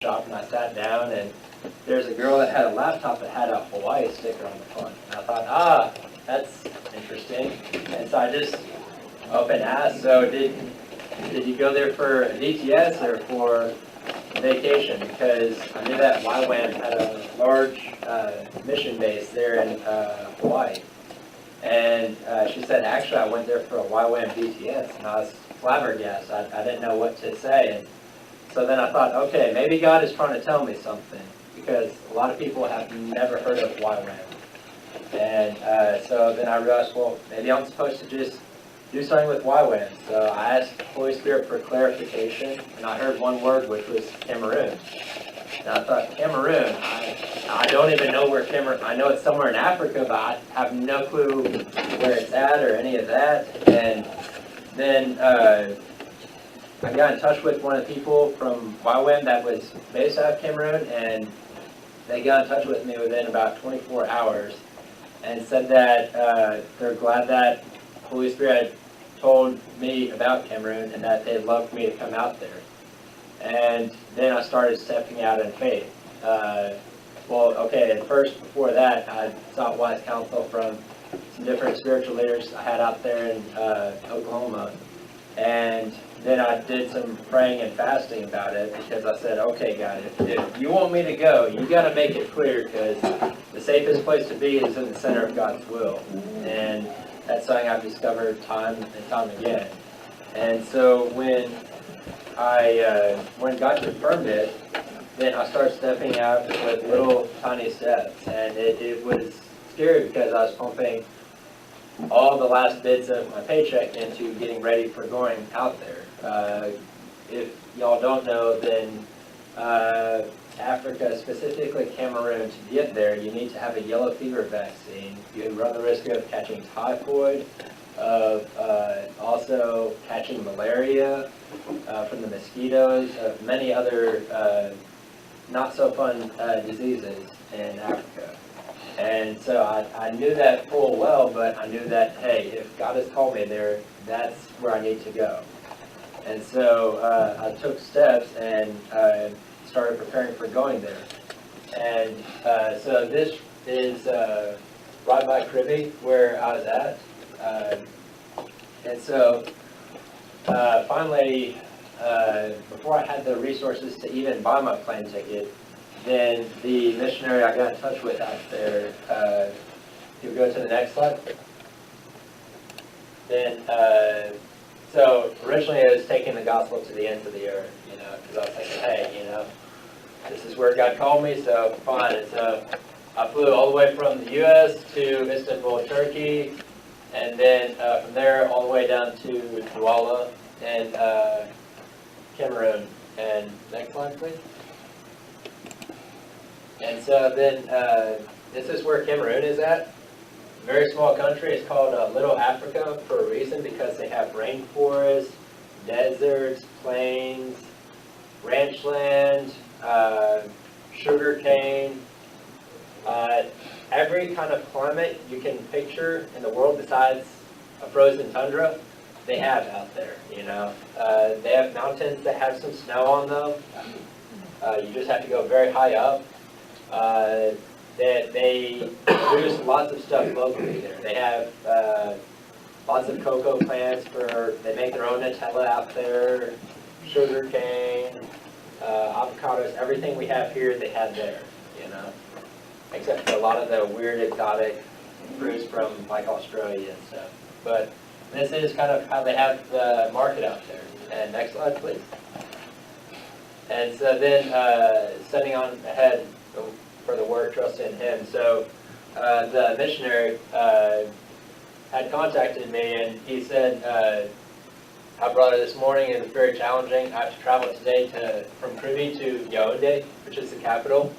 shop, and I sat down, and there's a girl that had a laptop that had a Hawaii sticker on the front. And I thought, that's interesting. And so I just up and asked, so did you go there for a DTS or for vacation? Because I knew that YWAM had a large mission base there in Hawaii. And she said, actually, I went there for a YWAM DTS, and I was flabbergasted. I didn't know what to say. And so then I thought, okay, maybe God is trying to tell me something, because a lot of people have never heard of YWAM. And so then I realized, well, maybe I'm supposed to just do something with YWAM. So I asked the Holy Spirit for clarification, and I heard one word, which was Cameroon. And I thought, Cameroon, I don't even know where Cameroon, I know it's somewhere in Africa, but I have no clue where it's at or any of that. And then I got in touch with one of the people from YWAM that was based out of Cameroon, and they got in touch with me within about 24 hours and said that they're glad that Holy Spirit had told me about Cameroon and that they'd love for me to come out there. And then I started stepping out in faith. And first, before that, I sought wise counsel from some different spiritual leaders I had out there in Oklahoma. And then I did some praying and fasting about it, because I said, okay, God, if you want me to go, you got to make it clear, because the safest place to be is in the center of God's will. And that's something I've discovered time and time again. And so when God confirmed it, then I started stepping out with little tiny steps. And it was scary, because I was pumping all the last bits of my paycheck into getting ready for going out there. If y'all don't know, then Africa, specifically Cameroon, to get there, you need to have a yellow fever vaccine. You run the risk of catching typhoid, of also catching malaria from the mosquitoes, of many other not so fun diseases in Africa. And so I knew that full well, but I knew that, hey, if God has called me there, that's where I need to go. And so I took steps and started preparing for going there. And so this is right by Cribbie, where I was at. And so finally, before I had the resources to even buy my plane ticket, then the missionary I got in touch with out there, you go to the next slide. Then, so originally I was taking the gospel to the ends of the earth, because I was thinking, hey, this is where God called me, so fine. And so I flew all the way from the U.S. to Istanbul, Turkey, and then from there all the way down to Douala and Cameroon. And next slide, please. And so then this is where Cameroon is at. Very small country. It's called Little Africa for a reason, because they have rainforests, deserts, plains, ranch land, sugar cane, every kind of climate you can picture in the world besides a frozen tundra, they have out there. They have mountains that have some snow on them. You just have to go very high up. They produce lots of stuff locally there. They have lots of cocoa plants they make their own Nutella out there, sugar cane, avocados, everything we have here they had there, except for a lot of the weird exotic fruits from like Australia and stuff. But this is kind of how they have the market out there. And next slide, please. And so then setting on ahead for the work, trust in Him. So the missionary had contacted me, and he said, I brought it this morning, it was very challenging. I have to travel today from Cribbie to Yaoundé, which is the capital,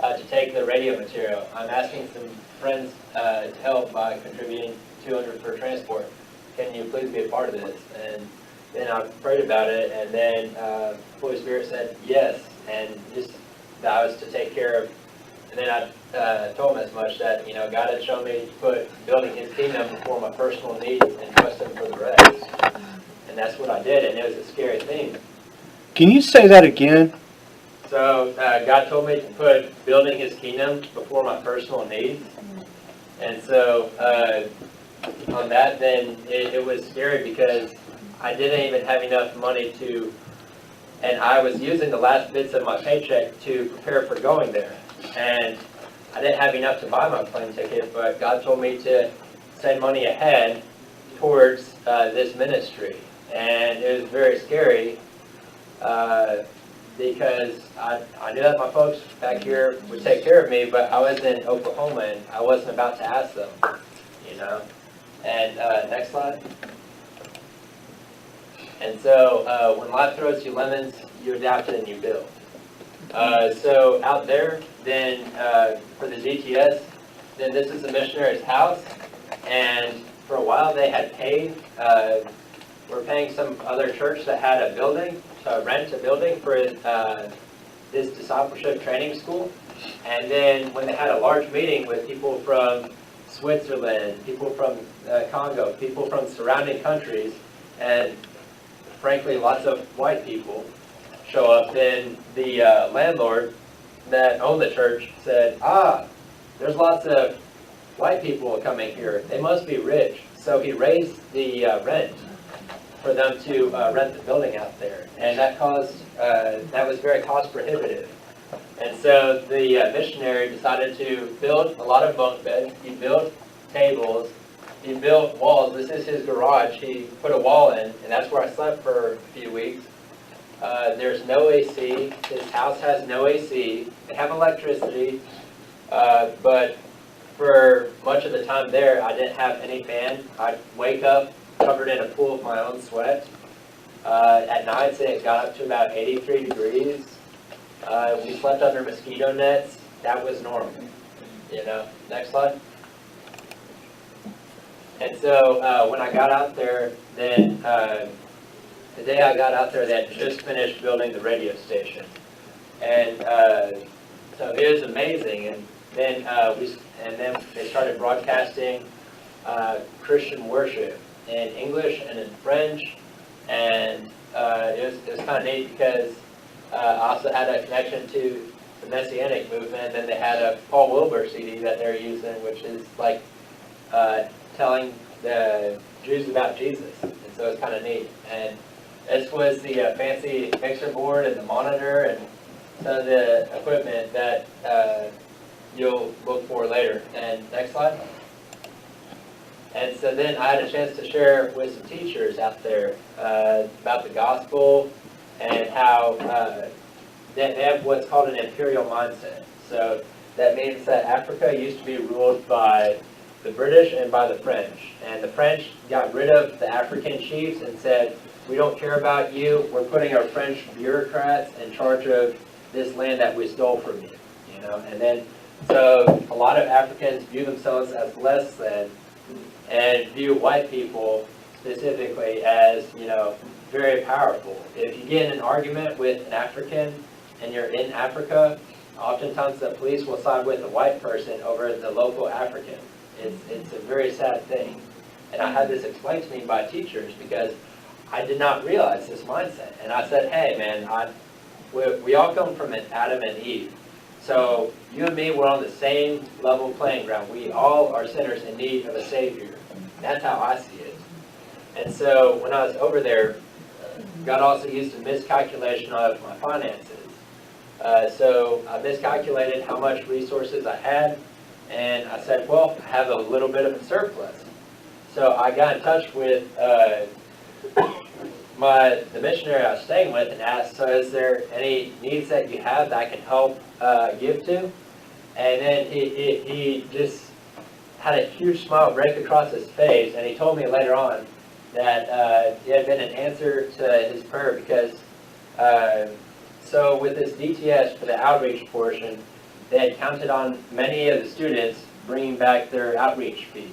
to take the radio material. I'm asking some friends to help by contributing $200 for transport. Can you please be a part of this? And then I prayed about it, and then the Holy Spirit said yes, and just that I was to take care of. And then I told him as much that, God had shown me to put building His kingdom before my personal needs and trust Him for the rest. And that's what I did, and it was a scary thing. Can you say that again? So God told me to put building His kingdom before my personal needs. And so on that, then it was scary because I didn't even have enough money to, and I was using the last bits of my paycheck to prepare for going there. And I didn't have enough to buy my plane ticket, but God told me to send money ahead towards this ministry. And it was very scary because I knew that my folks back here would take care of me, but I was in Oklahoma and I wasn't about to ask them, you know. And next slide. And so when life throws you lemons, you adapt it and you build. So out there, then for the DTS, then this is the missionary's house, and for a while they had paid, we're paying some other church that had a building, to rent a building for this discipleship training school. And then when they had a large meeting with people from Switzerland, people from Congo, people from surrounding countries, and frankly lots of white people show up, then the landlord that owned the church said, there's lots of white people coming here. They must be rich. So he raised the rent for them to rent the building out there. And that caused, that was very cost prohibitive. And so the missionary decided to build a lot of bunk beds. He built tables. He built walls. This is his garage. He put a wall in, and that's where I slept for a few weeks. There's no AC. His house has no AC. They have electricity, but for much of the time there, I didn't have any fan. I'd wake up covered in a pool of my own sweat. At nights, it got up to about 83 degrees. We slept under mosquito nets. That was normal, you know. Next slide. And so when I got out there, then the day I got out there, they had just finished building the radio station. And so it was amazing. And then they started broadcasting Christian worship in English and in French. And it was kind of neat because I also had a connection to the Messianic movement. And then they had a Paul Wilbur CD that they're using, which is like telling the Jews about Jesus. And so it's kind of neat. And this was the fancy mixer board and the monitor and some of the equipment that you'll look for later. And next slide. And so then I had a chance to share with some teachers out there about the gospel and how they have what's called an imperial mindset. So that means that Africa used to be ruled by the British and by the French. And the French got rid of the African chiefs and said, we don't care about you. We're putting our French bureaucrats in charge of this land that we stole from you. You know, and then so a lot of Africans view themselves as less than, and view white people specifically as, you know, very powerful. If you get in an argument with an African and you're in Africa, oftentimes the police will side with the white person over the local African. It's a very sad thing. And I had this explained to me by teachers because I did not realize this mindset. And I said, hey man, we all come from an Adam and Eve. So you and me, we're on the same level playing ground. We all are sinners in need of a Savior. That's how I see it. And so when I was over there, God also used a miscalculation of my finances. So I miscalculated how much resources I had. And I said, well, I have a little bit of a surplus. So I got in touch with the missionary I was staying with and asked, so is there any needs that you have that I can help give to? And then he just had a huge smile break across his face, and he told me later on that it had been an answer to his prayer because, so with this DTS for the outreach portion, they had counted on many of the students bringing back their outreach fees,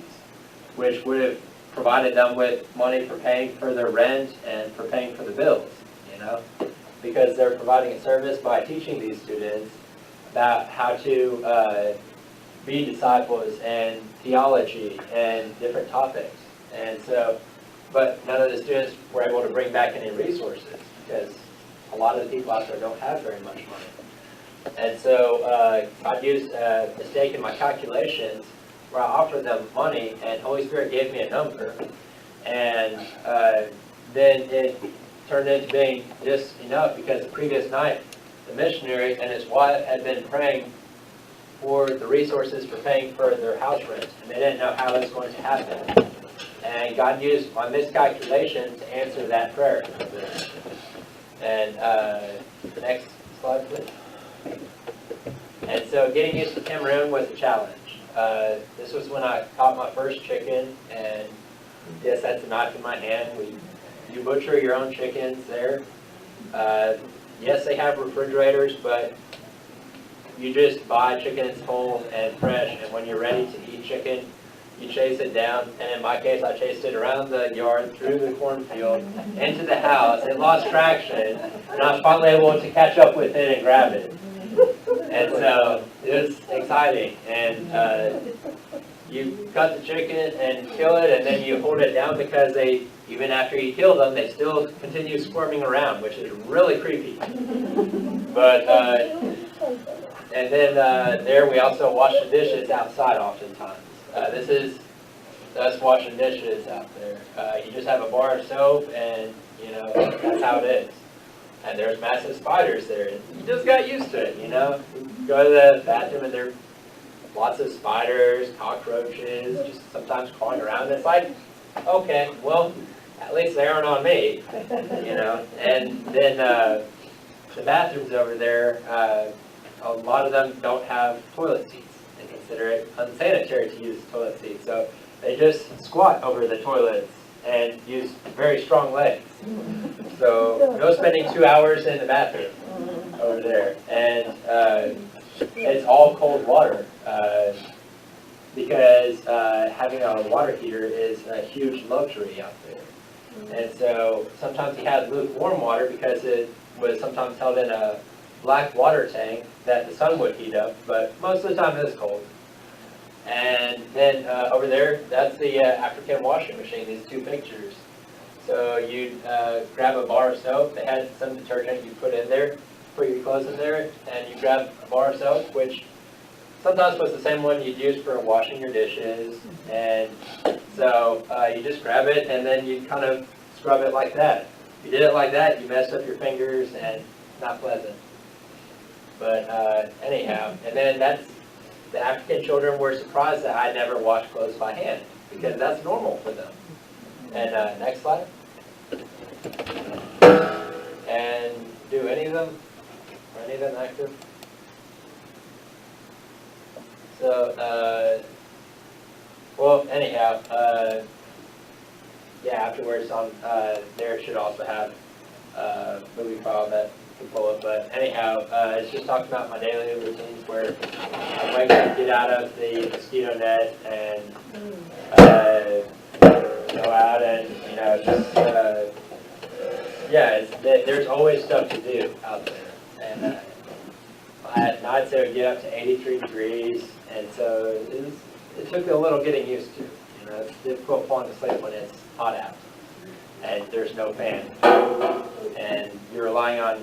which would have provided them with money for paying for their rent and for paying for the bills, you know, because they're providing a service by teaching these students about how to be disciples and theology and different topics. And so, but none of the students were able to bring back any resources because a lot of the people out there don't have very much money. And so God used a mistake in my calculations where I offered them money, and Holy Spirit gave me a number. And then it turned into being just enough, because the previous night, the missionary and his wife had been praying for the resources for paying for their house rent, and they didn't know how it was going to happen. And God used my miscalculation to answer that prayer. And next slide, please. And so getting used to Cameroon was a challenge. This was when I caught my first chicken, and yes, that's a knife in my hand. You butcher your own chickens there. Yes, they have refrigerators, but you just buy chickens whole and fresh, and when you're ready to eat chicken, you chase it down. And in my case, I chased it around the yard, through the cornfield, into the house. It lost traction, and I was finally able to catch up with it and grab it. And so it was exciting. And you cut the chicken and kill it, and then you hold it down, because they, even after you kill them, they still continue squirming around, which is really creepy. But and then there we also wash the dishes outside oftentimes. This is us washing dishes out there. You just have a bar of soap, and you know, that's how it is. And there's massive spiders there. You just got used to it, you know. You go to the bathroom, and there are lots of spiders, cockroaches, just sometimes crawling around. It's like, okay, well, at least they aren't on me, you know. And then the bathrooms over there, a lot of them don't have toilet seats. They consider it unsanitary to use toilet seats, so they just squat over the toilets and use very strong legs. So no spending 2 hours in the bathroom over there. And it's all cold water, because having a water heater is a huge luxury out there. And so sometimes he had lukewarm water, because it was sometimes held in a black water tank that the sun would heat up, but most of the time it was cold. And then over there, that's the African washing machine, these two pictures. So you'd grab a bar of soap. They had some detergent you put in there, put your clothes in there, and you grab a bar of soap, which sometimes was the same one you'd use for washing your dishes. And so you just grab it, and then you kind of scrub it like that. If you did it like that, you messed up your fingers, and not pleasant. But anyhow, and then the African children were surprised that I never washed clothes by hand, because that's normal for them. And next slide. And do any of them, are any of them active? So, well, anyhow, yeah, afterwards on there should also have a movie file that can pull up. But anyhow, it's just talking about my daily routines, where I wake up, get out of the mosquito net, and go out and, you know, just, yeah, there's always stuff to do out there. And at nights it would get up to 83 degrees, and so it took a little getting used to. You know, it's difficult falling asleep when it's hot out and there's no fan, and you're relying on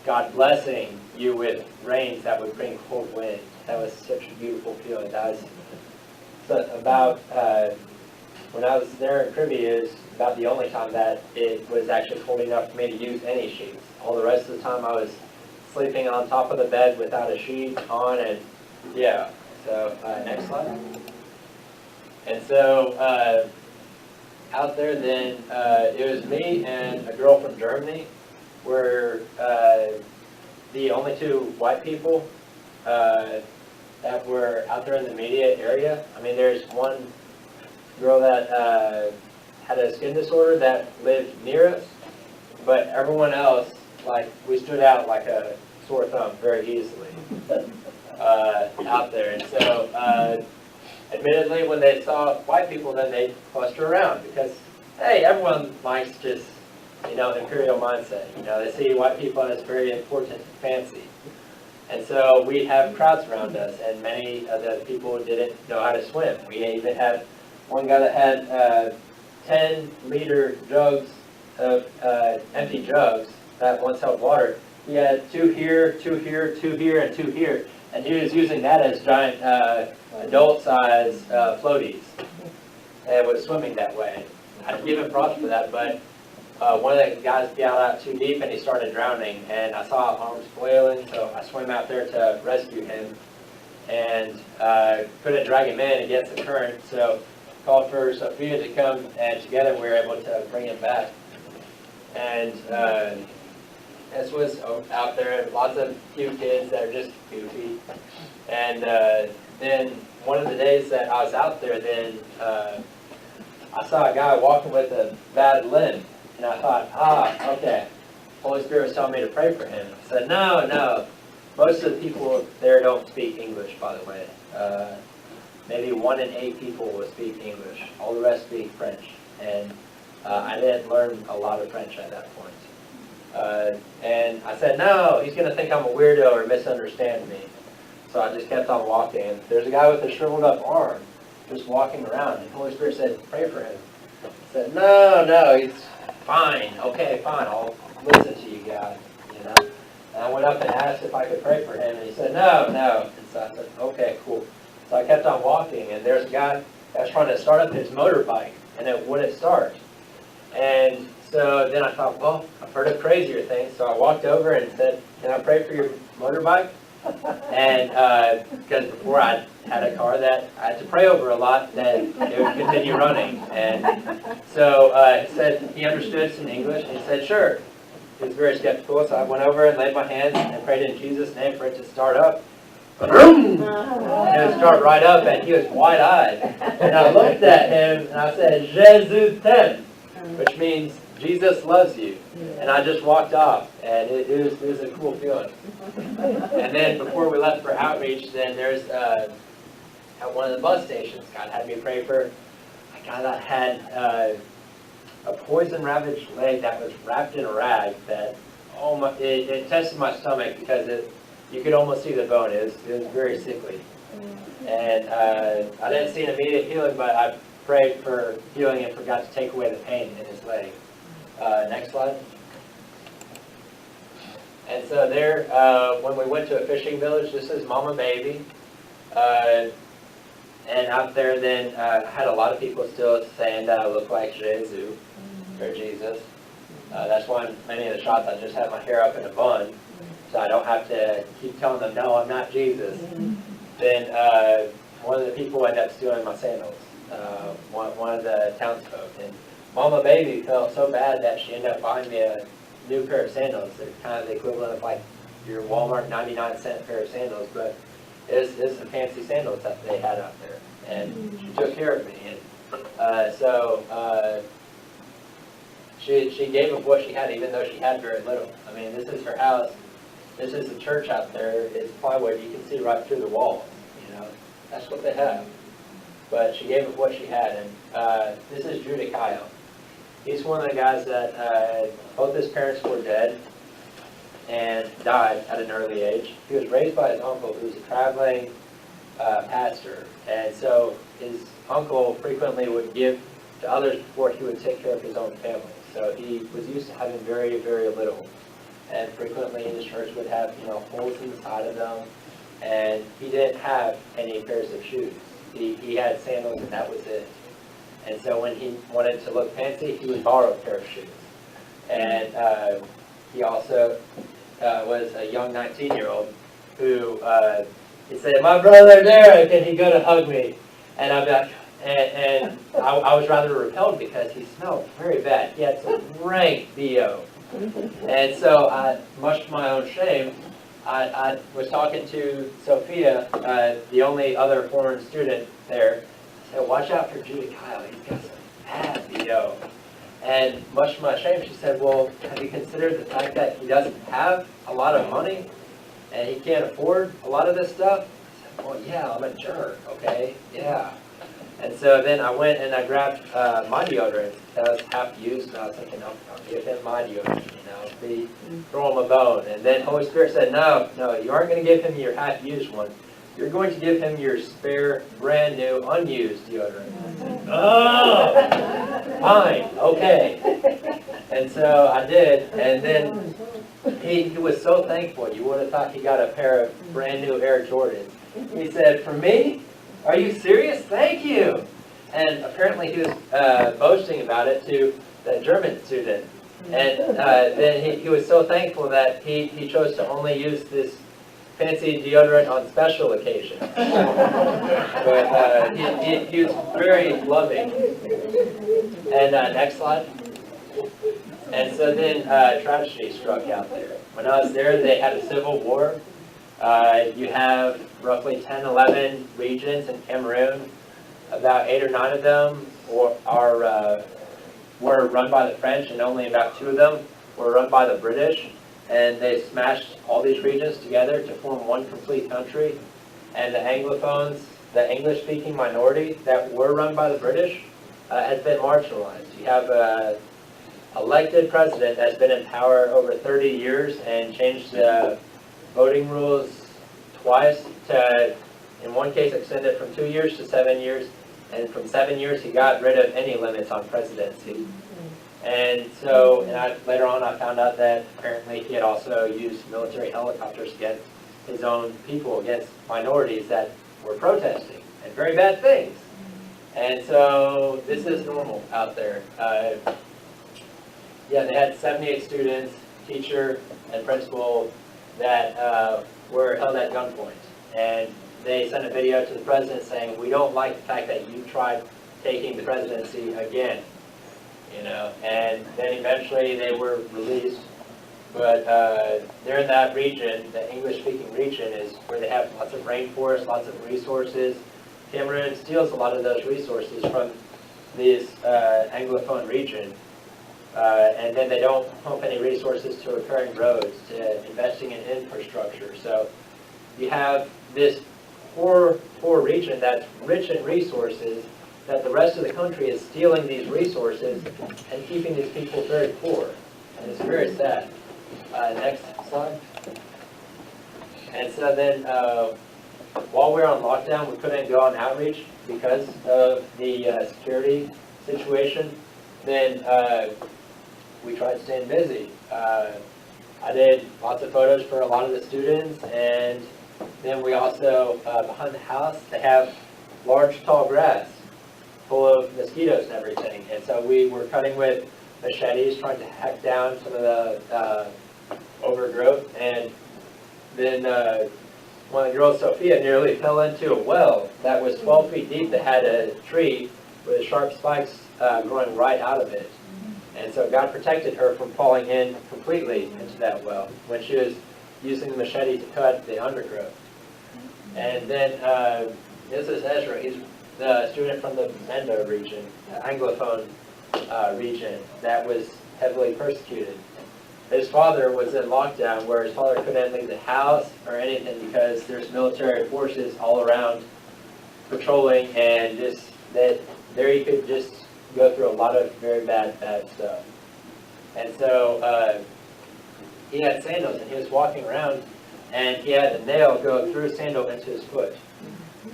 God blessing you with rains that would bring cold wind. That was such a beautiful feeling. That was about, when I was there in Caribbean, it was about the only time that it was actually cold enough for me to use any sheets. All the rest of the time I was sleeping on top of the bed without a sheet on, and yeah. So next slide. And so out there then, it was me and a girl from Germany. We're the only two white people that were out there in the immediate area. I mean, there's one girl that had a skin disorder that lived near us, but everyone else, like, we stood out like a sore thumb very easily out there. And so admittedly, when they saw white people, then they cluster around, because, hey, everyone likes just, you know, imperial mindset. You know, they see white people as very important and fancy. And so we have crowds around us, and many of the people didn't know how to swim. We even had one guy that had 10-liter jugs of empty jugs that once held water. He had 2 here, 2 here, 2 here, and 2 here. And he was using that as giant adult-size floaties and was swimming that way. I'd give him props for that, but one of the guys got out too deep and he started drowning, and I saw arms flailing, so I swam out there to rescue him, and couldn't drag him in against the current, so called for Sophia to come, and together we were able to bring him back. And this was out there, lots of cute kids that are just goofy. And then one of the days that I was out there, then I saw a guy walking with a bad limb. And I thought, okay, Holy Spirit was telling me to pray for him. I said, no. Most of the people there don't speak English, by the way. Maybe 1 in 8 people will speak English. All the rest speak French. And I didn't learn a lot of French at that point. And I said, no, he's going to think I'm a weirdo or misunderstand me. So I just kept on walking. There's a guy with a shriveled up arm just walking around. And the Holy Spirit said, pray for him. I said, no, he's fine. Okay, fine. I'll listen to you, God. You know? And I went up and asked if I could pray for him. And he said, no. And so I said, okay, cool. So I kept on walking. And there's a guy that was trying to start up his motorbike. And it wouldn't start. And so then I thought, well, I've heard of crazier things. So I walked over and said, can I pray for your motorbike? And because before I had a car that I had to pray over a lot, that it would continue running. And so he said he understood some English, and he said, sure. He was very skeptical, so I went over and laid my hands and prayed in Jesus' name for it to start up. And it would start right up, and he was wide-eyed. And I looked at him, and I said, Jésus t'aime, which means Jesus loves you. And I just walked off, and it was a cool feeling. And then before we left for outreach, then there's at one of the bus stations, God had me pray for a guy that had a poison-ravaged leg that was wrapped in a rag that it tested my stomach because you could almost see the bone. It was very sickly. And I didn't see an immediate healing, but I prayed for healing and for God to take away the pain in his leg. Next slide. And so there, when we went to a fishing village, this is Mama Baby. And out there then, had a lot of people still saying that I look like Jesus, or Jesus. That's why in many of the shots I just have my hair up in a bun, so I don't have to keep telling them, no, I'm not Jesus. Then one of the people ended up stealing my sandals, one of the townsfolk. And Mama Baby felt so bad that she ended up buying me a new pair of sandals. They're kind of the equivalent of like your Walmart 99-cent pair of sandals, but it's the fancy sandals that they had out there. And she took care of me. And so she gave of what she had, even though she had very little. I mean, this is her house. This is the church out there. It's plywood. You can see right through the walls. You know, that's what they have. But she gave of what she had. And this is Judah Kyle. He's one of the guys that both his parents were dead and died at an early age. He was raised by his uncle, who was a traveling pastor. And so his uncle frequently would give to others before he would take care of his own family. So he was used to having very, very little. And frequently his church would have, holes in the side of them. And he didn't have any pairs of shoes. He had sandals, and that was it. And so when he wanted to look fancy, he would borrow a pair of shoes. And he also was a young 19-year-old who he said, "My brother Derek," and he'd go to hug me. And I'd be like, and I was rather repelled because he smelled very bad. He had some rank BO. And so, much to my own shame, I was talking to Sophia, the only other foreign student there. I said, "Watch out for Judah Kyle. He's got some bad BO." And much to my shame, she said, "Well, have you considered the fact that he doesn't have a lot of money and he can't afford a lot of this stuff?" I said, "Well, yeah, I'm a jerk, okay? Yeah." And so then I went and I grabbed my deodorant that was half used, and I was thinking, I'll give him my deodorant, throw him a bone. And then Holy Spirit said, no, you aren't going to give him your half-used one. you're going to give him your spare, brand new, unused deodorant. Oh, fine, okay. And so I did, and then he was so thankful. You would have thought he got a pair of brand new Air Jordans. He said, "For me? Are you serious? Thank you." And apparently he was boasting about it to the German student. And then he was so thankful that he chose to only use this fancy deodorant on special occasions. But he was very loving. And next slide. And so then tragedy struck out there. When I was there, they had a civil war. You have roughly 10, 11 regions in Cameroon. About 8 or 9 of them were run by the French, and only about 2 of them were run by the British. And they smashed all these regions together to form one complete country. And the Anglophones, the English-speaking minority that were run by the British, has been marginalized. You have an elected president that's been in power over 30 years and changed the voting rules twice to, in one case, extended from 2 years to 7 years. And from 7 years, he got rid of any limits on presidency. And so, later on, I found out that apparently he had also used military helicopters against his own people, against minorities that were protesting, and very bad things. And so, this is normal out there. Yeah, they had 78 students, teacher, and principal that were held at gunpoint. And they sent a video to the president saying, "We don't like the fact that you tried taking the presidency again." You know, and then eventually they were released. But they're in that region, the English-speaking region, is where they have lots of rainforest, lots of resources. Cameroon steals a lot of those resources from this Anglophone region. And then they don't pump any resources to repairing roads, to investing in infrastructure. So you have this poor region that's rich in resources, that the rest of the country is stealing these resources and keeping these people very poor. And it's very sad. Next slide. And so then while we were on lockdown, we couldn't go on outreach because of the security situation. Then we tried staying busy. I did lots of photos for a lot of the students, and then we also, behind the house, they have large tall grass full of mosquitoes and everything. And so we were cutting with machetes, trying to hack down some of the overgrowth. And then one of the girls, Sophia, nearly fell into a well that was 12 feet deep that had a tree with sharp spikes growing right out of it. And so God protected her from falling in completely into that well when she was using the machete to cut the undergrowth. And then this is Ezra. He's the student from the Mendo region, the Anglophone region, that was heavily persecuted. His father was in lockdown, where his father couldn't leave the house or anything because there's military forces all around patrolling, and just that there he could just go through a lot of very bad stuff. And so he had sandals, and he was walking around, and he had a nail go through his sandal into his foot.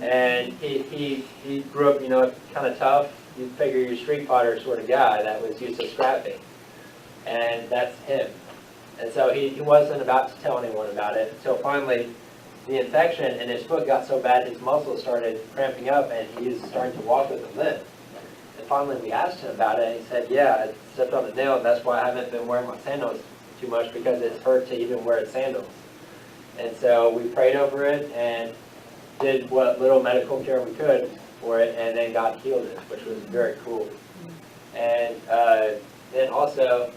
And he grew up, you know, kind of tough. You'd figure you're a street fighter sort of guy that was used to scrapping. And that's him. And so he wasn't about to tell anyone about it until finally the infection in his foot got so bad his muscles started cramping up, and he was starting to walk with a limp. And finally we asked him about it, and he said, "Yeah, I stepped on a nail, and that's why I haven't been wearing my sandals too much, because it's hurt to even wear sandals." And so we prayed over it and did what little medical care we could for it, and then God healed it, which was very cool. And then also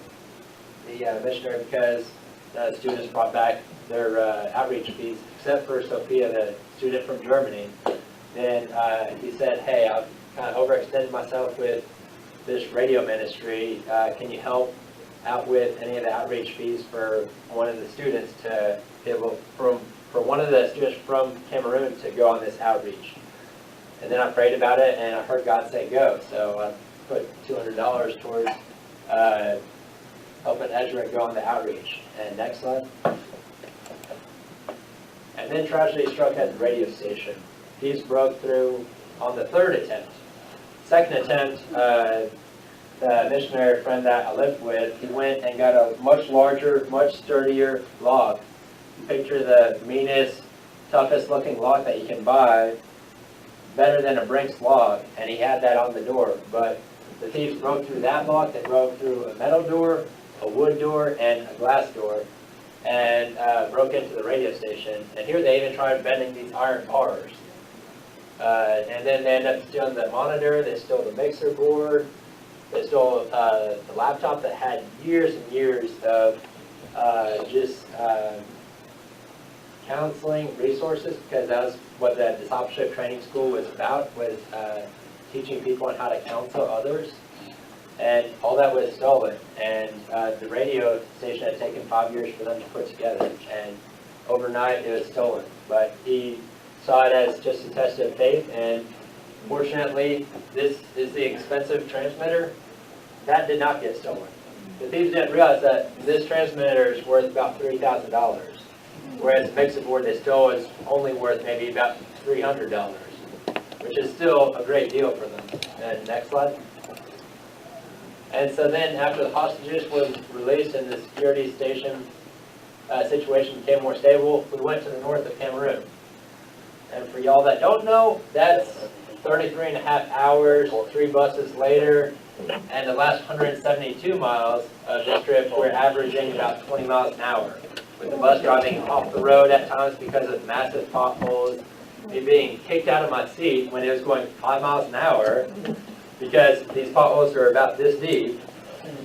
the missionary, because the students brought back their outreach fees, except for Sophia, the student from Germany, then he said, "Hey, I've kind of overextended myself with this radio ministry. Can you help out with any of the outreach fees for one of the students to be able, for one of the students from Cameroon to go on this outreach?" And then I prayed about it, and I heard God say go. So I put $200 towards helping Ezra go on the outreach. And next slide. And then tragedy struck at the radio station. Thieves broke through on the third attempt. Second attempt, the missionary friend that I lived with, he went and got a much larger, much sturdier log. You picture the meanest, toughest looking log that you can buy, better than a Brinks log, and he had that on the door. But the thieves broke through that log, they broke through a metal door, a wood door, and a glass door, and broke into the radio station. And here they even tried bending these iron bars. And then they ended up stealing the monitor, they stole the mixer board, they stole the laptop that had years and years of counseling resources, because that was what the discipleship training school was about, was teaching people on how to counsel others. And all that was stolen. And the radio station had taken 5 years for them to put together. And overnight it was stolen. But he saw it as just a test of faith. And fortunately, this is the expensive transmitter. That did not get stolen. The thieves didn't realize that this transmitter is worth about $3,000. Whereas the mixer board they stole is only worth maybe about $300, which is still a great deal for them. And next slide. And so then after the hostages were released and the security station situation became more stable, we went to the north of Cameroon. And for y'all that don't know, that's 33 and a half hours, 3 buses later, and the last 172 miles of this trip we're averaging about 20 miles an hour. With the bus driving off the road at times because of massive potholes, me being kicked out of my seat when it was going 5 miles an hour because these potholes are about this deep,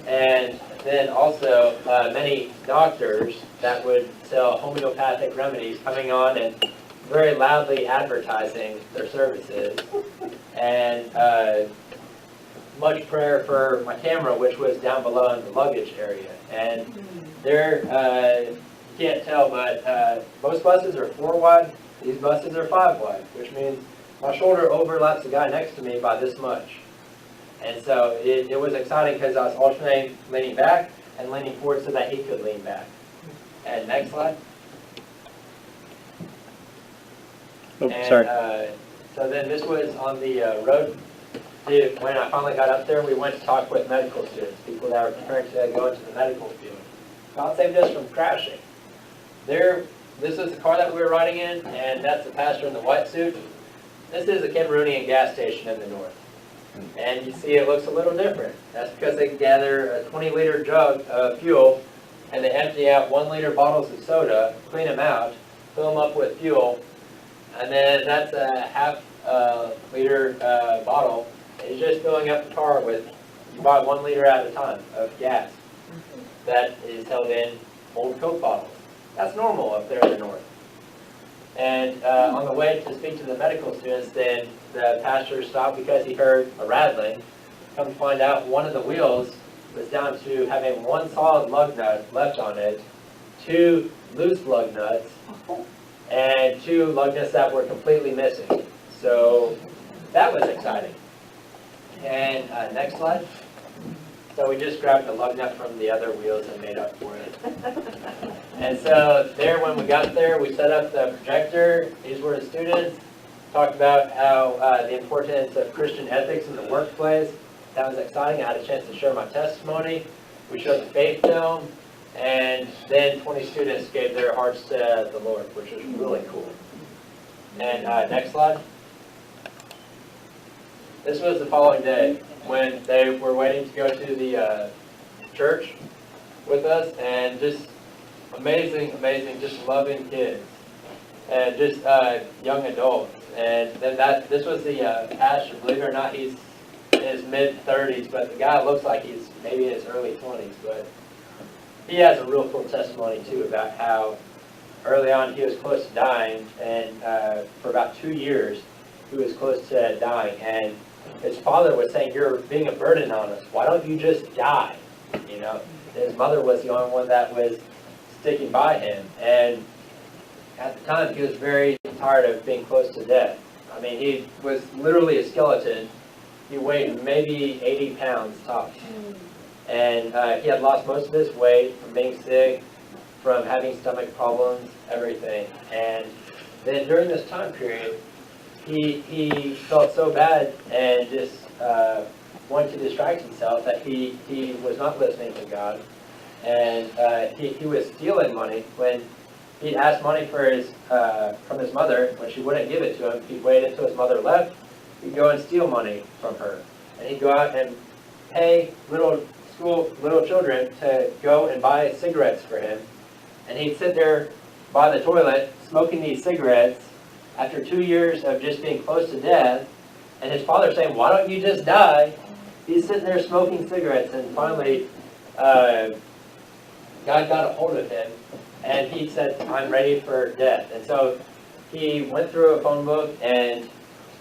and then also many doctors that would sell homeopathic remedies coming on and very loudly advertising their services, and much prayer for my camera, which was down below in the luggage area. And there, you can't tell, but most buses are 4 wide. These buses are 5 wide, which means my shoulder overlaps the guy next to me by this much. And so it was exciting because I was alternating leaning back and leaning forward so that he could lean back. And next slide. Oh, and, sorry. So then this was on the road. When I finally got up there, we went to talk with medical students, people that were preparing to go into the medical field. God saved us from crashing. This is the car that we were riding in, and that's the pastor in the white suit. This is a Cameroonian gas station in the north. And you see it looks a little different. That's because they gather a 20-liter jug of fuel, and they empty out 1-liter bottles of soda, clean them out, fill them up with fuel, and then that's a half-liter bottle. And you're just filling up the car with, you buy 1 liter at a time of gas that is held in old Coke bottles. That's normal up there in the north. And on the way to speak to the medical students, then the pastor stopped because he heard a rattling. Come to find out, one of the wheels was down to having 1 solid lug nut left on it, 2 loose lug nuts, and 2 lug nuts that were completely missing. So that was exciting. And next slide. So we just grabbed the lug nut from the other wheels and made up for it. And so there, when we got there, we set up the projector. These were the students. Talked about how the importance of Christian ethics in the workplace. That was exciting. I had a chance to share my testimony. We showed the faith film. And then 20 students gave their hearts to the Lord, which was really cool. And next slide. This was the following day when they were waiting to go to the church with us, and just amazing, just loving kids, and just young adults. And then this was the pastor. Believe it or not, he's in his mid-30s, but the guy looks like he's maybe in his early 20s. But he has a real cool testimony too about how early on he was close to dying, and for about 2 years he was close to dying, and his father was saying, "You're being a burden on us. Why don't you just die?" You know, his mother was the only one that was sticking by him, and at the time he was very tired of being close to death. I mean, he was literally a skeleton. He weighed maybe 80 pounds tops, and he had lost most of his weight from being sick, from having stomach problems, everything. And then during this time period, he felt so bad and just wanted to distract himself that he was not listening to God. And he was stealing money. When he'd asked money for from his mother, when she wouldn't give it to him, he'd wait until his mother left. He'd go and steal money from her. And he'd go out and pay little children to go and buy cigarettes for him. And he'd sit there by the toilet smoking these cigarettes after 2 years of just being close to death. And his father saying, "Why don't you just die?" He's sitting there smoking cigarettes, and finally God got a hold of him, and he said, "I'm ready for death." And so he went through a phone book and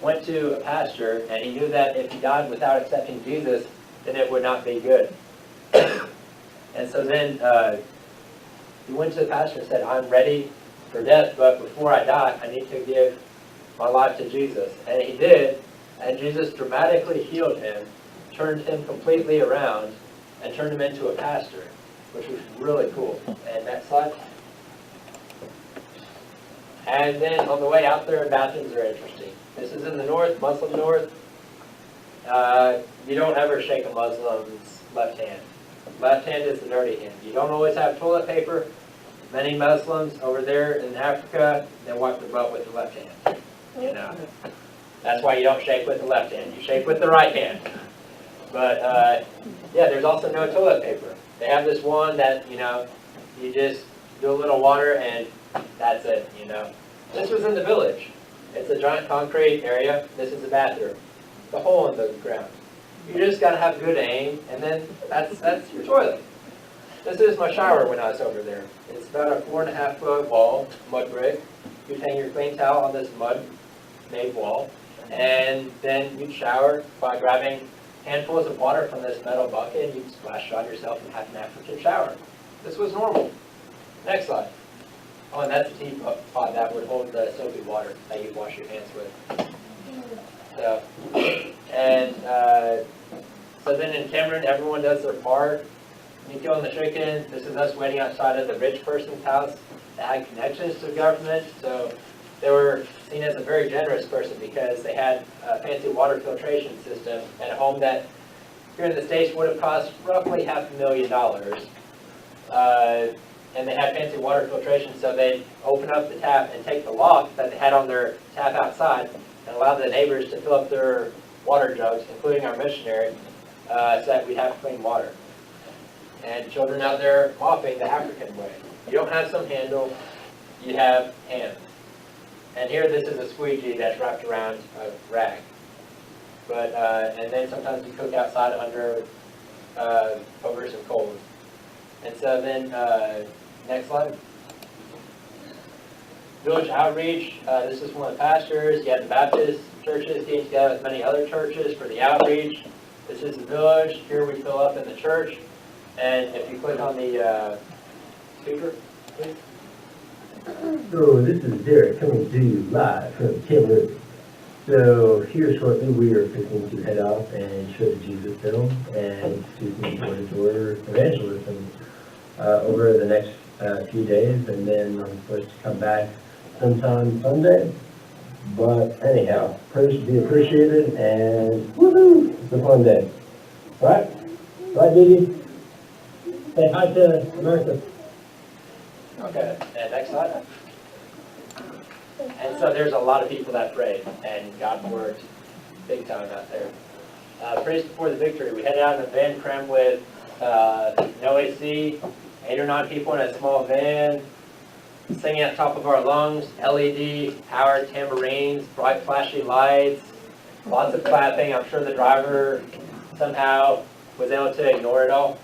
went to a pastor, and he knew that if he died without accepting Jesus, then it would not be good. And so then he went to the pastor and said, "I'm ready for death, but before I die, I need to give my life to Jesus." And he did, and Jesus dramatically healed him, turned him completely around, and turned him into a pastor, which was really cool. And next slide. And then on the way out there, bathrooms are interesting. This is in the north, Muslim north. You don't ever shake a Muslim's left hand. Left hand is the dirty hand. You don't always have toilet paper. Many Muslims over there in Africa, they wipe their butt with the left hand. You know, that's why you don't shake with the left hand. You shake with the right hand. But yeah, there's also no toilet paper. They have this one that, you know, you just do a little water and that's it, you know. This was in the village. It's a giant concrete area. This is the bathroom. The hole in the ground. You just got to have good aim, and then that's your toilet. This is my shower when I was over there. It's about a 4.5-foot wall, mud brick. You'd hang your clean towel on this mud-made wall, and then you'd shower by grabbing handfuls of water from this metal bucket, and you'd splash on yourself and have an African shower. This was normal. Next slide. Oh, and that's a teapot that would hold the soapy water that you'd wash your hands with. So, and so then in Cameroon, everyone does their part. You kill the chicken. This is us waiting outside of the rich person's house that had connections to the government. So they were seen as a very generous person because they had a fancy water filtration system and a home that here in the States would have cost roughly $500,000. And they had fancy water filtration, so they'd open up the tap and take the lock that they had on their tap outside and allow the neighbors to fill up their water jugs, including our missionary, so that we'd have clean water. And children out there mopping the African way. You don't have some handle, you have hands. And here this is a squeegee that's wrapped around a rag. But, and then sometimes you cook outside under, over some coals. And so then, next slide. Village outreach. This is one of the pastors. You have the Baptist churches getting together with many other churches for the outreach. This is the village. Here we fill up in the church. And if you click on the speaker, please. So this is Derek coming to you live from Cameroon. So here shortly we are fixing to head off and show the Jesus film and do some door-to-door evangelism over the next few days, and then I'm supposed to come back sometime Sunday. But anyhow, prayers to be appreciated, and woohoo, it's a fun day. Right? Right, Didi? Say hi to America. Okay, and next slide. And so there's a lot of people that prayed, and God worked big time out there. Praise before the victory. We headed out in a van crammed with no AC, 8 or 9 people in a small van, singing at the top of our lungs, LED powered tambourines, bright flashy lights, lots of clapping. I'm sure the driver somehow was able to ignore it all.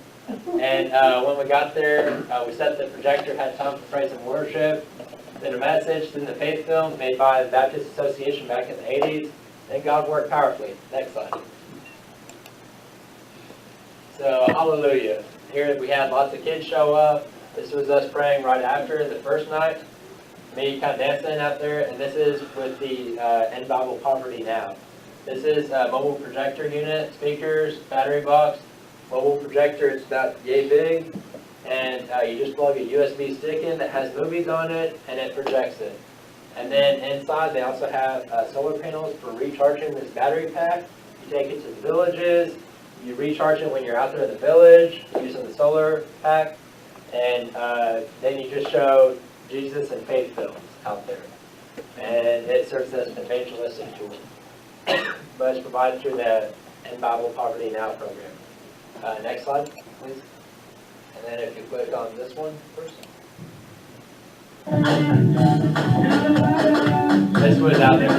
And when we got there, we set the projector, had time for praise and worship, then a message, then the faith film made by the Baptist Association back in the 80s. And God worked powerfully. Next slide. So, hallelujah. Here we had lots of kids show up. This was us praying right after the first night. Me kind of dancing out there. And this is with the End Bible Poverty Now. This is a mobile projector unit, speakers, battery box. Mobile projector, it's about yay big. And you just plug a USB stick in that has movies on it, and it projects it. And then inside, they also have solar panels for recharging this battery pack. You take it to the villages, you recharge it when you're out there in the village using the solar pack, and then you just show Jesus and faith films out there. And it serves as an evangelistic tool. But it's provided through the End Bible Poverty Now program. Next slide, please. And then if you click on this one first. This was out there.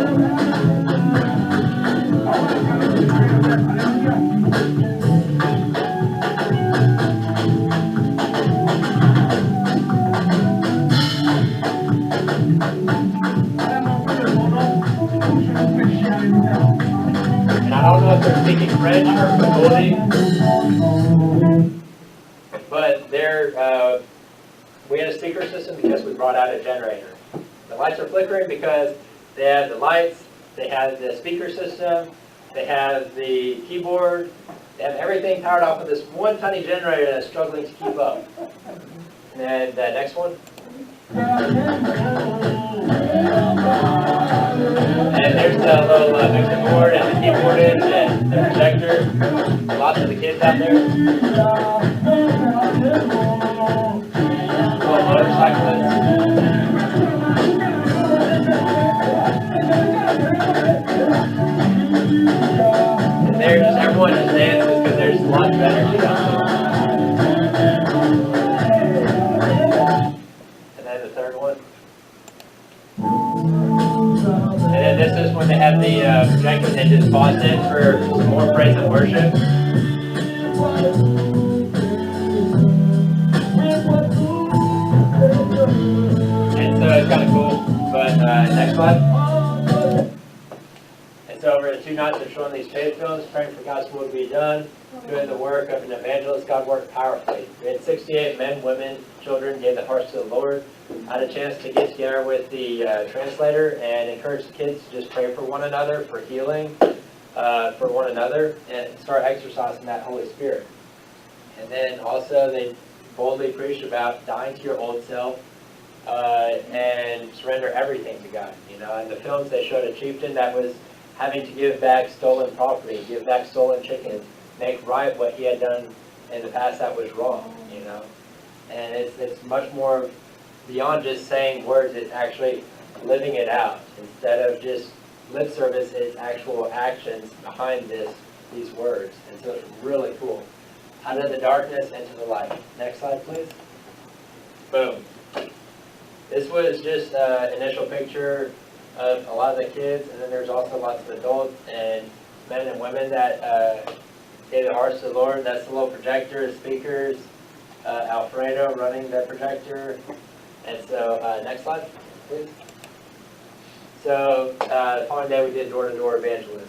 And I don't know if they're speaking French or Cambodian, but we had a speaker system because we brought out a generator. The lights are flickering because they have the lights, they have the speaker system, they have the keyboard, they have everything powered off of this one tiny generator that's struggling to keep up. And then the next one. And there's the little mixer board and the keyboard and the projector. Lots of the kids out there. Little motorcyclists. And there, just everyone just dances because there's lots of energy out there. And then the third one. And then this is when they have the projector, they just pause it for some more praise and worship. And so it's kind of cool. But next slide. And so over the 2 nights of showing these faith films, praying for God's will to be done, doing the work of an evangelist, God worked powerfully. We had 68 men, women, children gave their hearts to the Lord. I had a chance to get together with the translator and encourage the kids to just pray for one another, for healing, for one another, and start exercising that Holy Spirit. And then also they boldly preached about dying to your old self and surrender everything to God. You know, in the films they showed a chieftain that was having to give back stolen property, give back stolen chickens, make right what he had done in the past that was wrong. You know, and it's much more beyond just saying words. It's actually living it out. Instead of just lip service, it's actual actions behind these words. And so it's really cool. Out of the darkness into the light. Next slide, please. Boom. This was just an initial picture of a lot of the kids, and then there's also lots of adults and men and women that gave their hearts to the Lord. That's the little projector, speakers, Alfredo running the projector. And so, next slide, please. So, the following day we did door-to-door evangelism.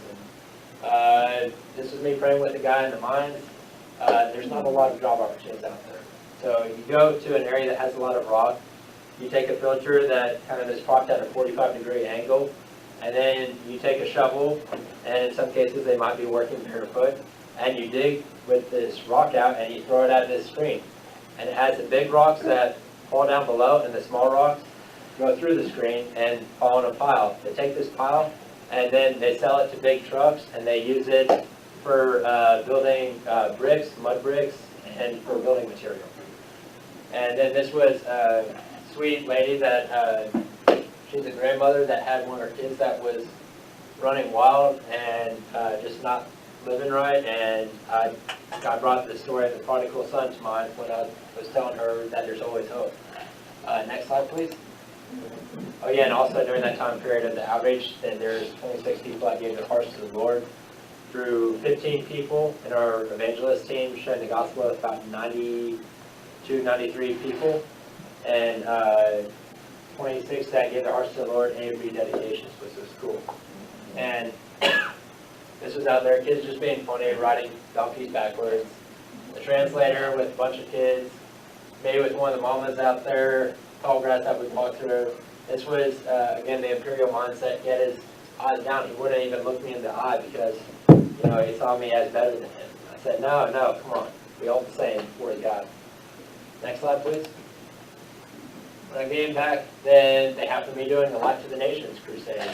This was me praying with a guy in the mines. There's not a lot of job opportunities out there. So you go to an area that has a lot of rock. You take a filter that kind of is propped at a 45-degree angle, and then you take a shovel, and in some cases they might be working barefoot, and you dig with this rock out and you throw it at this screen. And it has the big rocks that fall down below, and the small rocks go through the screen and fall in a pile. They take this pile and then they sell it to big trucks, and they use it for building bricks, mud bricks, and for building material. And then this was a sweet lady that she's a grandmother that had one of her kids that was running wild and just not living right, and God brought the story of the prodigal son to mind when I was telling her that there's always hope. Next slide, please. Oh yeah, and also during that time period of the outreach, then there's 26 people that gave their hearts to the Lord. Through 15 people in our evangelist team sharing the gospel with about 92, 93 people, and 26 that gave their hearts to the Lord and rededications, which was cool. And this was out there, kids just being funny, riding donkeys backwards. The translator with a bunch of kids, maybe with one of the mamas out there, tall grass that we walked through. This was, again, the imperial mindset. He had his eyes down. He wouldn't even look me in the eye because, you know, he saw me as better than him. I said, no, come on. We all the same before God. Next slide, please. when I came back, then they happened to be doing a Light to the Nations crusade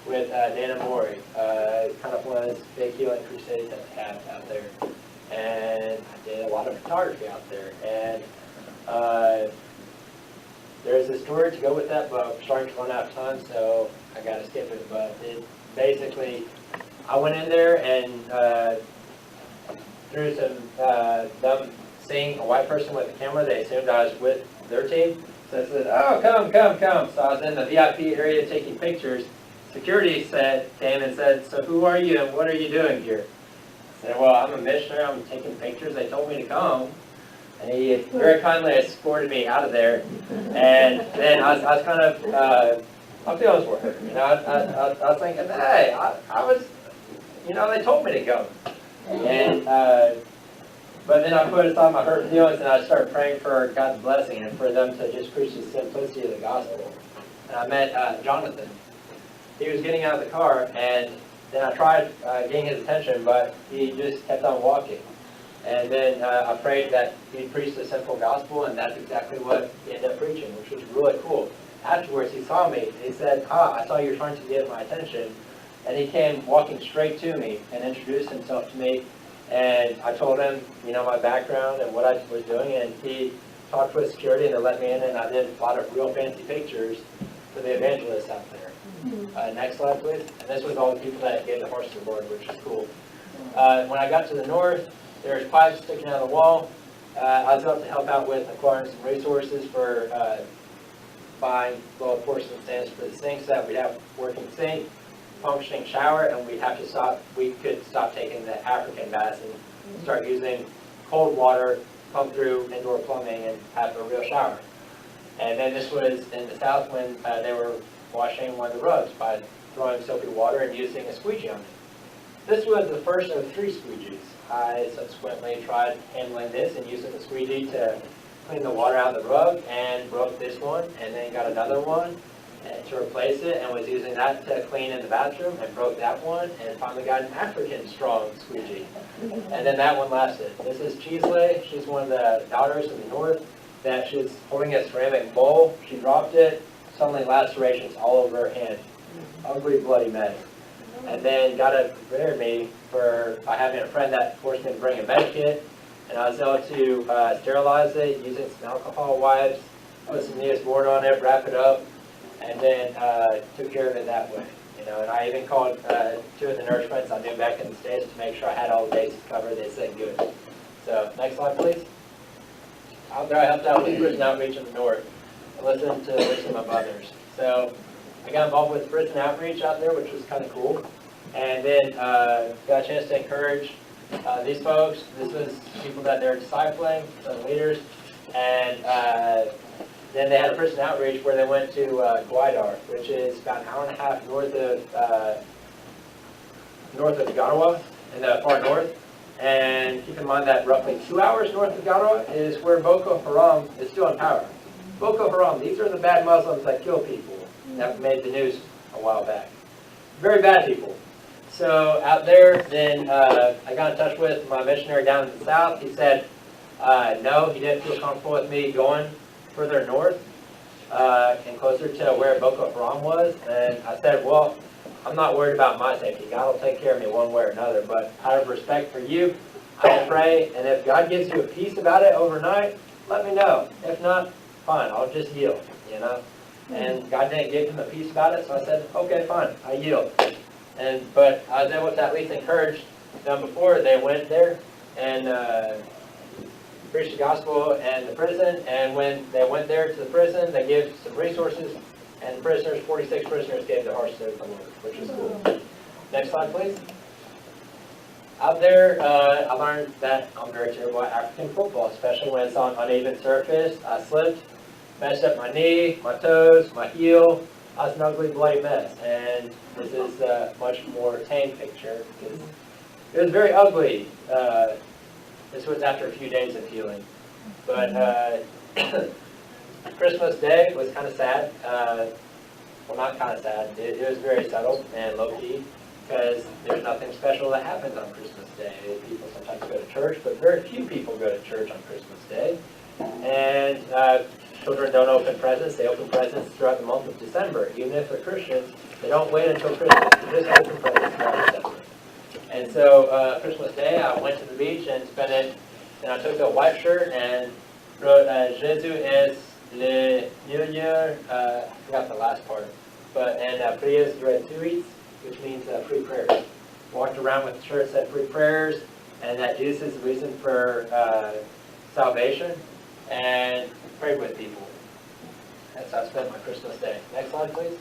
with Dana Mori. Kind of one of those big healing crusades that they have out there. And I did a lot of photography out there. And there's a story to go with that, but I'm starting to run out of time, so I got to skip it. But basically, I went in there and through some them seeing a white person with a camera, they assumed I was with their team. So I said, "Oh, come, come, come." So I was in the VIP area taking pictures. Security came and said, "So who are you and what are you doing here?" I said, "Well, I'm a missionary. I'm taking pictures. They told me to come." And he very kindly escorted me out of there. And then I was kind of, I'm feeling for him. You know, I was thinking, hey, I was, you know, they told me to go. And, but then I put aside my hurt feelings and I started praying for God's blessing and for them to just preach the simplicity of the gospel. And I met Jonathan. He was getting out of the car, and then I tried getting his attention, but he just kept on walking. And then I prayed that he'd preach the simple gospel, and that's exactly what he ended up preaching, which was really cool. Afterwards, he saw me, and he said, I saw you were trying to get my attention. And he came walking straight to me and introduced himself to me. And I told him, you know, my background and what I was doing, and he talked with security, and they let me in, and I did a lot of real fancy pictures for the evangelists out there. Next slide, please. And this was all the people that gave the horse to the Lord, which is cool. When I got to the north, there's pipes sticking out of the wall. I was able to help out with acquiring some resources for buying little porcelain stands for the sink so that we'd have working sink, functioning shower, and we could stop taking the African baths and start using cold water pumped through indoor plumbing and have a real shower. And then this was in the south when they were washing one of the rugs by throwing soapy water and using a squeegee on it. This was the first of 3 squeegees. I subsequently tried handling this and using the squeegee to clean the water out of the rug and broke this one, and then got another one to replace it and was using that to clean in the bathroom and broke that one, and finally got an African strong squeegee. And then that one lasted. This is Cheesley. She's one of the daughters of the north that she's holding a ceramic bowl. She dropped it, suddenly lacerations all over her hand. Ugly, bloody mess. And then God had prepared me by having a friend that forced me to bring a med kit, and I was able to sterilize it using some alcohol wipes, put some Neosporin on it, wrap it up, and then took care of it that way. You know, and I even called 2 of the nurse friends I knew back in the States to make sure I had all the bases covered. They said good. So next slide, please. Out there, I helped out with prison outreach in the north. I listened to some of my brothers. So I got involved with prison outreach out there, which was kind of cool. And then got a chance to encourage these folks. This was people that they're discipling, some leaders. And then they had a prison outreach where they went to Guidar, which is about an hour and a half north of Ottawa, in the far north. And keep in mind that roughly 2 hours north of Ottawa is where Boko Haram is still in power. Boko Haram, these are the bad Muslims that kill people that made the news a while back. Very bad people. So out there, then I got in touch with my missionary down in the south. He said, no, he didn't feel comfortable with me going further north and closer to where Boko Haram was. And I said, well, I'm not worried about my safety. God will take care of me one way or another. But out of respect for you, I will pray. And if God gives you a peace about it overnight, let me know. If not, fine, I'll just yield, you know. And God didn't give him a peace about it, so I said, okay, fine, I yield. But I was able to at least encourage them before they went there and preached the gospel in the prison. And when they went there to the prison, they gave some resources, and the prisoners, 46 prisoners, gave their hearts to the Lord, which was cool. Next slide, please. Out there, I learned that I'm very terrible at African football, especially when it's on uneven surface. I slipped, messed up my knee, my toes, my heel. I was an ugly, bloody mess. And this is a much more tame picture because it was very ugly. This was after a few days of healing. But Christmas Day was kind of sad. Well, not kind of sad. It was very subtle and low-key because there's nothing special that happens on Christmas Day. People sometimes go to church, but very few people go to church on Christmas Day. And children don't open presents. They open presents throughout the month of December. Even if they're Christians, they don't wait until Christmas to just open presents throughout December. And so Christmas Day, I went to the beach and spent it, and I took a white shirt and wrote, Jésus es le meilleur, I forgot the last part, but, and prières gratuites, which means free prayers. Walked around with the shirt that said free prayers, and that Jesus is the reason for salvation, and prayed with people. That's how I spent my Christmas Day. Next slide, please.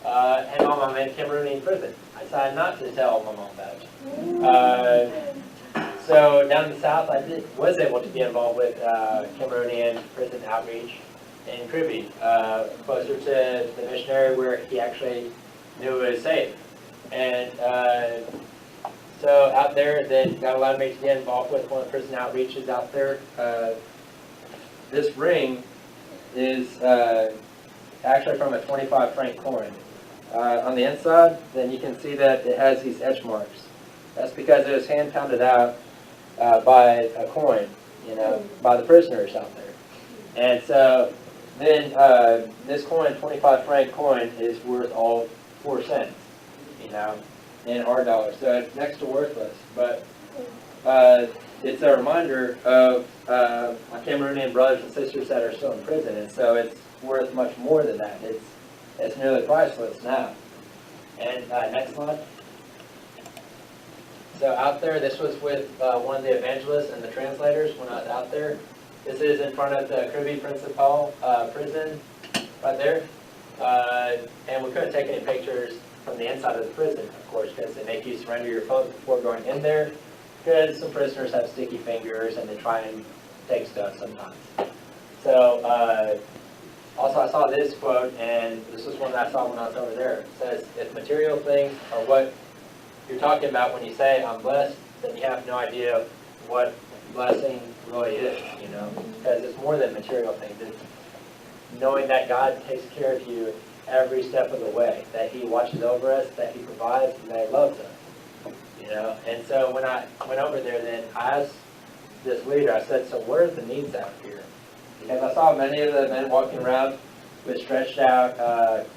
And my mom in Cameroonian prison. I decided not to tell my mom that. So down in the south, I was able to be involved with Cameroonian prison outreach in Kribi, closer to the missionary where he actually knew it was safe. And so out there, then God allowed me to get involved with one of the prison outreaches out there. This ring is actually from a 25 franc coin. On the inside, then you can see that it has these etch marks. That's because it was hand pounded out by a coin, by the prisoners out there. And so then this coin, 25 franc coin, is worth all 4 cents, in our dollars. So it's next to worthless. But it's a reminder of my Cameroonian brothers and sisters that are still in prison. And so it's worth much more than that. It's nearly priceless now. And next slide. So out there, this was with one of the evangelists and the translators when I was out there. This is in front of the Kribi Principal prison, right there. And we couldn't take any pictures from the inside of the prison, of course, because they make you surrender your phone before going in there, because some prisoners have sticky fingers and they try and take stuff sometimes. So also I saw this quote, and this was one that I saw when I was over there. It says, if material things are what you're talking about when you say I'm blessed, then you have no idea what blessing really is, because it's more than material things. It's knowing that God takes care of you every step of the way, that he watches over us, that he provides, and that he loves us. And so when I went over there, then I asked this leader, I said, so what are the needs out here? Because I saw many of the men walking around with stretched out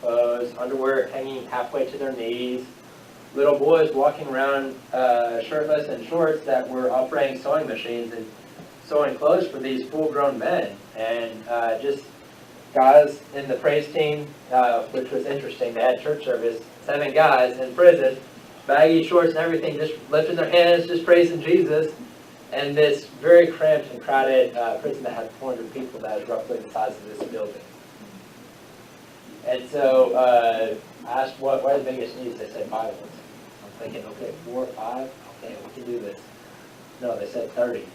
clothes, underwear hanging halfway to their knees, little boys walking around shirtless and shorts that were operating sewing machines and sewing clothes for these full-grown men. And just guys in the praise team, which was interesting. They had church service, 7 guys in prison, baggy shorts and everything, just lifting their hands, just praising Jesus. And this very cramped and crowded prison that had 400 people that was roughly the size of this building. And so I asked what are the biggest needs. They said Bibles. I'm thinking, okay, 4 or 5? Okay, we can do this. No, they said 30.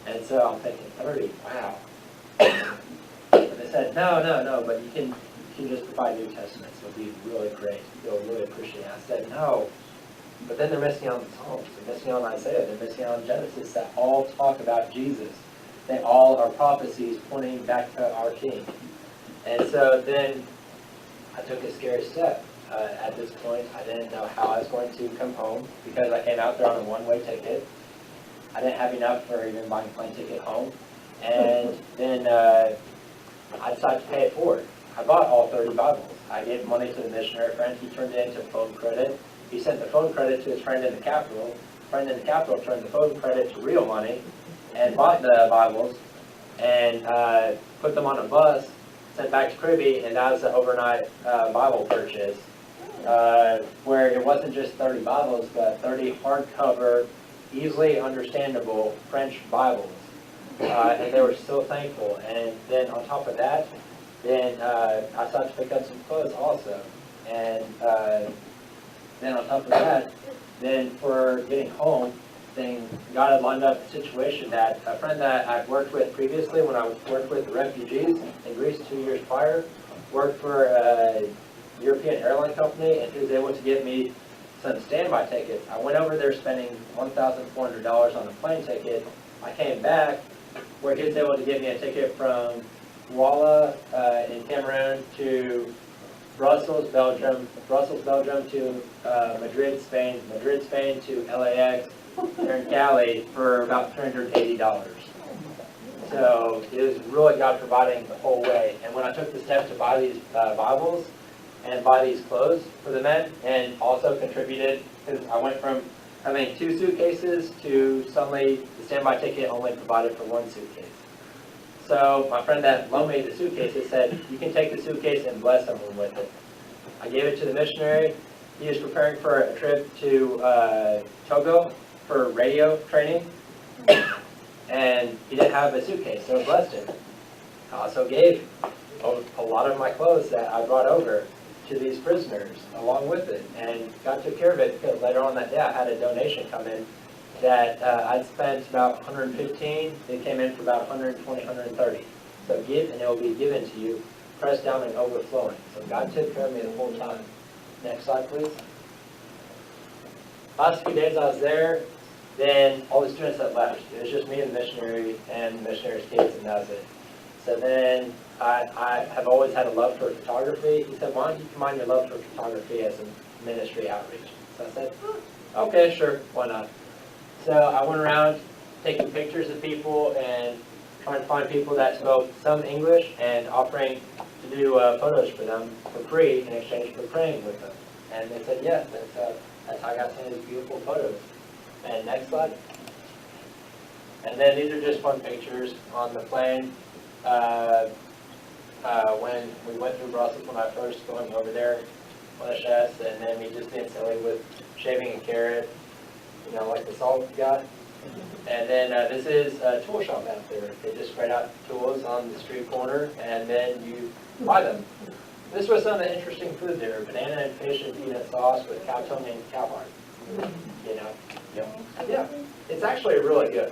And so I'm thinking, 30? Wow. And they said, no, but you can just provide New Testaments. It'll be really great. You'll really appreciate it. I said, no. But then they're missing on the Psalms. They're missing on Isaiah. They're missing on Genesis that all talk about Jesus. They all are prophecies pointing back to our King. And so then I took a scary step. At this point, I didn't know how I was going to come home because I came out there on a one-way ticket. I didn't have enough for even buying a plane ticket home. And then I decided to pay it forward. I bought all 30 Bibles. I gave money to the missionary friend. He turned it into phone credit. He sent the phone credit to his friend in the capital. Friend in the capital turned the phone credit to real money and bought the Bibles and put them on a bus, sent back to Kribi, and that was an overnight Bible purchase where it wasn't just 30 Bibles, but 30 hardcover, easily understandable French Bibles. And they were so thankful. And then on top of that, then I started to pick up some clothes also. And then on top of that, then for getting home, then God had lined up a situation that a friend that I'd worked with previously when I worked with the refugees in Greece 2 years prior, worked for a European airline company, and he was able to get me some standby tickets. I went over there spending $1,400 on a plane ticket. I came back where he was able to get me a ticket from Douala in Cameroon to Brussels, Belgium to Madrid, Spain to LAX, here in Cali for about $380. So it was really God providing the whole way. And when I took the step to buy these Bibles and buy these clothes for the men, and also contributed, because I went from having 2 suitcases to suddenly the standby ticket only provided for 1 suitcase. So my friend that loaned me the suitcases said, you can take the suitcase and bless someone with it. I gave it to the missionary. He was preparing for a trip to Togo for radio training, and he didn't have a suitcase, so I blessed him. I also gave a lot of my clothes that I brought over to these prisoners along with it, and God took care of it, because later on that day I had a donation come in that I'd spent about 115. It came in for about 120, 130. So give, and it will be given to you, pressed down and overflowing. So God took care of me the whole time. Next slide, please. Last few days I was there, then all the students had left. It was just me and the missionary and the missionary's kids, and that was it. So then I have always had a love for photography. He said, why don't you combine your love for photography as a ministry outreach? So I said, okay, sure, why not? So I went around taking pictures of people and trying to find people that spoke some English and offering to do photos for them for free in exchange for praying with them. And they said yes, that's how I got some of these beautiful photos. And next slide. And then these are just fun pictures on the plane. When we went through Brussels, when I first going over there, and then me just being silly with shaving a carrot, you know, like the salt guy. And then this is a tool shop out there. They just spread out tools on the street corner, and then you buy them. This was some of the interesting food there: banana and fish and peanut sauce with cow tongue and cow heart. You know, yeah, it's actually really good.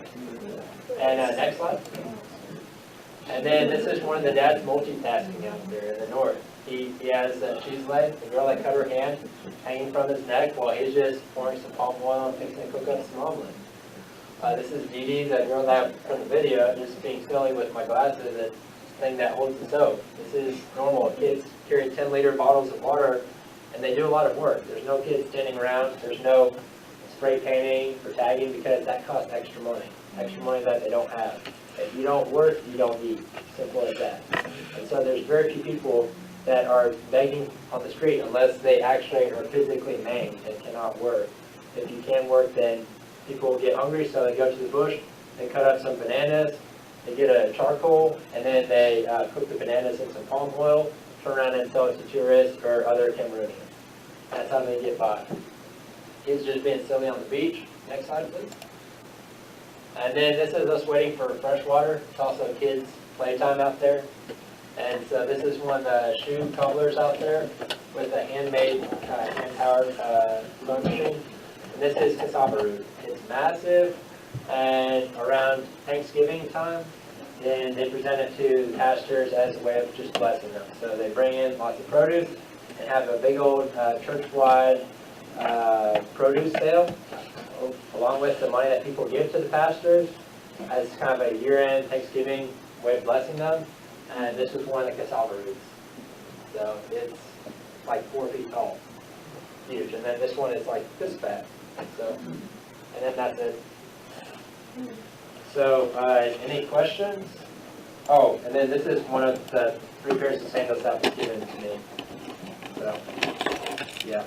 And next slide. And then this is one of the dads multitasking out there in the north. He has a cheese leg, the girl that cut her hand, hanging from his neck while he's just pouring some palm oil and fixing to cook up some omelet. This is Dee Dee, that girl that from the video, just being silly with my glasses, that thing that holds the soap. This is normal. Kids carry 10-liter bottles of water, and they do a lot of work. There's no kids standing around. There's no spray painting or tagging, because that costs extra money that they don't have. If you don't work, you don't eat. Simple as that. And so there's very few people that are begging on the street unless they actually are physically maimed and cannot work. If you can work, then people will get hungry, so they go to the bush, they cut up some bananas, they get a charcoal, and then they cook the bananas in some palm oil, turn around and sell it to tourists or other Cameroonians. That's how they get by. Kids just being silly on the beach. Next slide, please. And then this is us waiting for fresh water. It's also kids' playtime out there. And so this is one of the shoe cobblers out there with a handmade, hand-powered sewing machine. And this is cassava root. It's massive, and around Thanksgiving time, then they present it to the pastors as a way of just blessing them. So they bring in lots of produce and have a big old church-wide produce sale, along with the money that people give to the pastors as kind of a year-end Thanksgiving way of blessing them. And this is one of the cassava roots. So it's like 4 feet tall. Huge. And then this one is like this fat. So, and then that's it. So, any questions? Oh, and then this is one of the 3 pairs of sandals that was given to me. So, yeah.